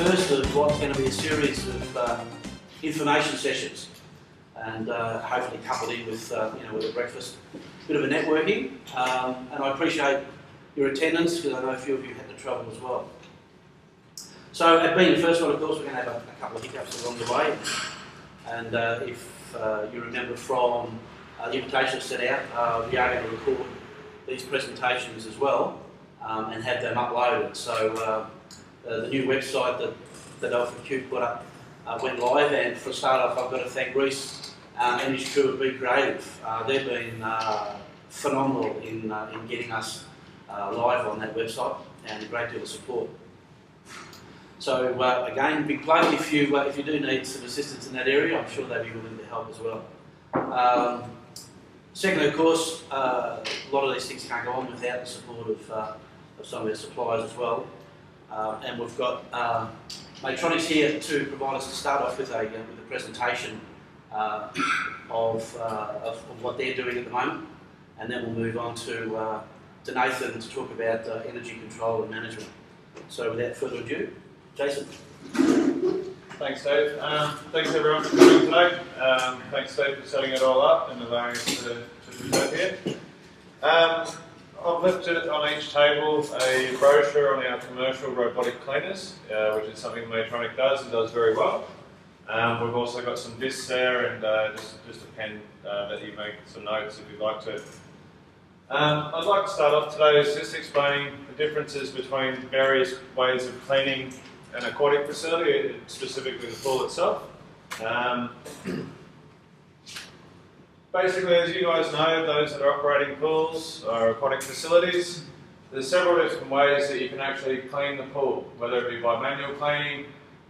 first of what's going to be a series of information sessions, and hopefully coupled in with with a breakfast, bit of a networking. And I appreciate your attendance because I know a few of you had to travel as well. So, at being the first one, of course, we're going to have a couple of hiccups along the way. And if you remember from the invitation set out, we are going to record these presentations as well and have them uploaded. So the new website that ALFAQ put up went live, and for a start off, I've got to thank Reece and his crew at Be Creative. They've been phenomenal in getting us live on that website, and a great deal of support. So again, big plug if you do need some assistance in that area. I'm sure they'll be willing to help as well. Secondly, of course, a lot of these things can't go on without the support of some of our suppliers as well. And we've got Maytronics here to provide us to start off with a presentation of what they're doing at the moment, and then we'll move on to Nathan to talk about energy control and management. So without further ado, Jason. Thanks, Dave. Thanks everyone for coming today. Thanks, Dave, for setting it all up and allowing us to do that here. I've lifted on each table a brochure on our commercial robotic cleaners, which is something Maytronics does and does very well. We've also got some discs there and just a pen that you make some notes if you'd like to. I'd like to start off today is just explaining the differences between various ways of cleaning an aquatic facility, specifically the pool itself. Basically, as you guys know, those that are operating pools or aquatic facilities, there's several different ways that you can actually clean the pool, whether it be by manual cleaning.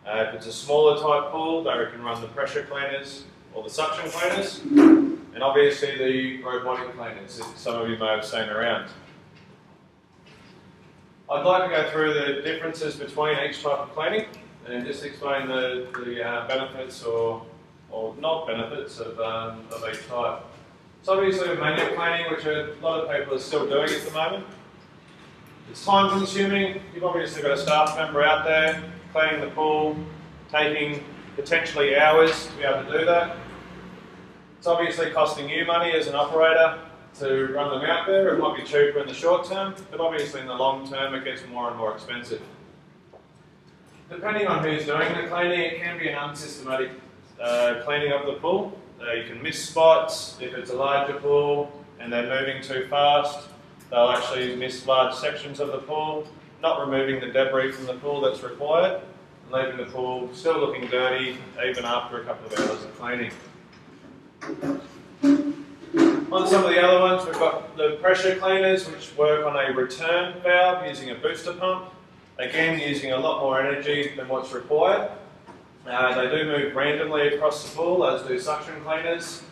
If it's a smaller type pool, they can run the pressure cleaners or the suction cleaners, and obviously the robotic cleaners that some of you may have seen around. I'd like to go through the differences between each type of cleaning and just explain the benefits or not benefits of each type. So obviously with manual cleaning, which a lot of people are still doing at the moment, it's time consuming. You've obviously got a staff member out there cleaning the pool, taking potentially hours to be able to do that. It's obviously costing you money as an operator to run them out there. It might be cheaper in the short term, but obviously in the long term it gets more and more expensive. Depending on who's doing the cleaning, it can be an unsystematic cleaning of the pool. You can miss spots. If it's a larger pool and they're moving too fast, they'll actually miss large sections of the pool, not removing the debris from the pool that's required, and leaving the pool still looking dirty even after a couple of hours of cleaning. On some of the other ones, we've got the pressure cleaners, which work on a return valve using a booster pump. Again, using a lot more energy than what's required. They do move randomly across the pool, as do suction cleaners,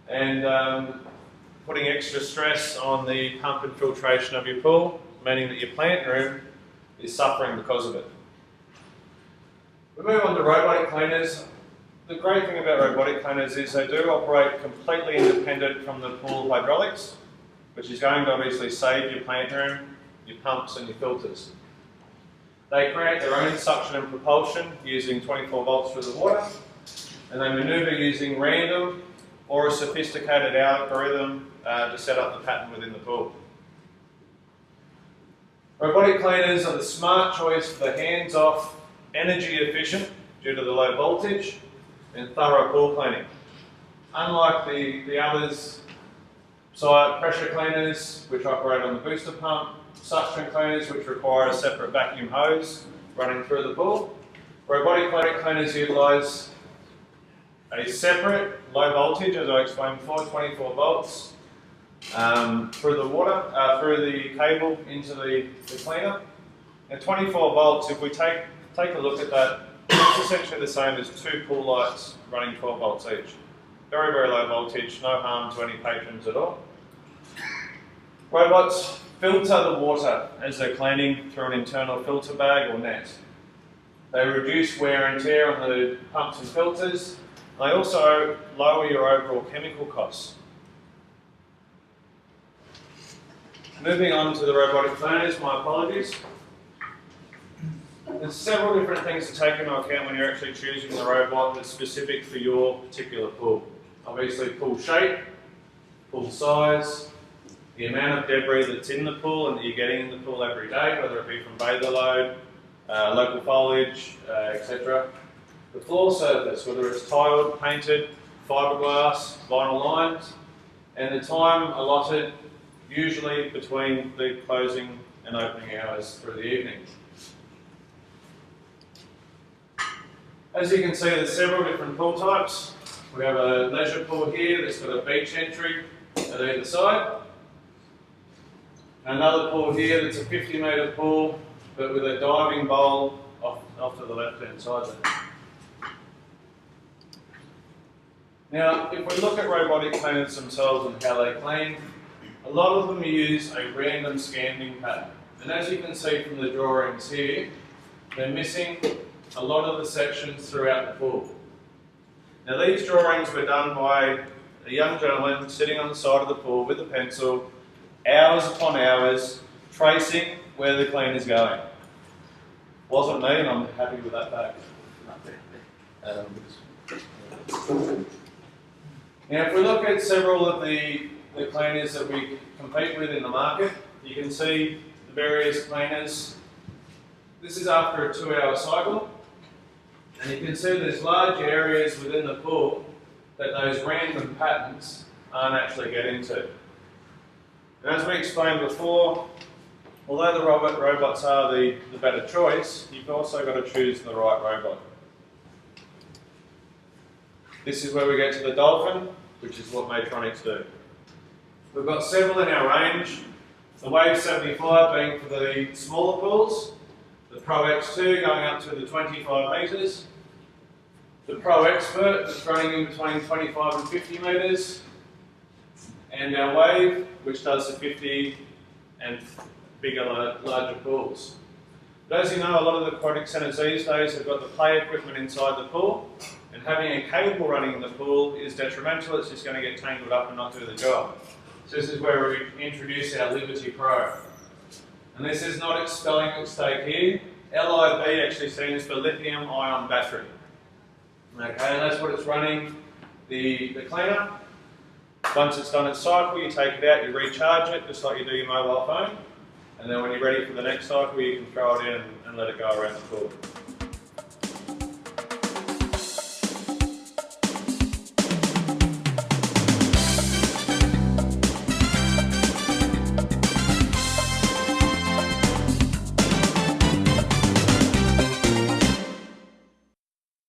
and putting extra stress on the pump and filtration of your pool, meaning that your plant room is suffering because of it. We move on to robotic cleaners. The great thing about robotic cleaners is they do operate completely independent from the pool hydraulics, which is going to obviously save your plant room, your pumps and your filters. They create their own suction and propulsion using 24 volts through the water, and they manoeuvre using random or a sophisticated algorithm to set up the pattern within the pool. Robotic cleaners are the smart choice for the hands-off, energy efficient due to the low voltage, and thorough pool cleaning. Unlike the others, pressure cleaners, which operate on the booster pump, suction cleaners, which require a separate vacuum hose running through the pool, robotic cleaners utilise a separate low voltage, as I explained before, 24 volts, through the water, through the cable into the cleaner. And 24 volts, if we take a look at that, it's essentially the same as two pool lights running 12 volts each. Very, very low voltage, no harm to any patrons at all. Robots filter the water as they're cleaning through an internal filter bag or net. They reduce wear and tear on the pumps and filters. They also lower your overall chemical costs. Moving on to the robotic cleaners, my apologies. There's several different things to take into account when you're actually choosing the robot that's specific for your particular pool. Obviously pool shape, pool size, the amount of debris that's in the pool and that you're getting in the pool every day, whether it be from bather load, local foliage, etc. The floor surface, whether it's tiled, painted, fiberglass, vinyl lines, and the time allotted usually between the closing and opening hours through the evening. As you can see, there's several different pool types. We have a leisure pool here that's got a beach entry at either side. Another pool here that's a 50-metre pool, but with a diving bowl off to the left-hand side there. Now, if we look at robotic cleaners themselves and how they clean, a lot of them use a random scanning pattern. And as you can see from the drawings here, they're missing a lot of the sections throughout the pool. Now these drawings were done by a young gentleman sitting on the side of the pool with a pencil, hours upon hours, tracing where the clean is going. Wasn't me, and I'm happy with that fact. Now if we look at several of the cleaners that we compete with in the market, you can see the various cleaners. This is after a 2-hour cycle. And you can see there's large areas within the pool that those random patterns aren't actually getting to. And as we explained before, although the robots are the better choice, you've also got to choose the right robot. This is where we get to the Dolphin, which is what Maytronics do. We've got several in our range, the Wave 75 being for the smaller pools, the Pro X2 going up to the 25 metres, the Pro Expert that's running in between 25 and 50 metres, and our Wave, which does the 50 and bigger, larger pools. But as you know, a lot of the aquatic centres these days have got the play equipment inside the pool, and having a cable running in the pool is detrimental. It's just going to get tangled up and not do the job. So this is where we introduce our Liberty Pro. And this is not its spelling mistake here. LIB actually stands for lithium ion battery. Okay, and that's what it's running the cleaner. Once it's done its cycle, you take it out, you recharge it, just like you do your mobile phone. And then when you're ready for the next cycle, you can throw it in and let it go around the pool.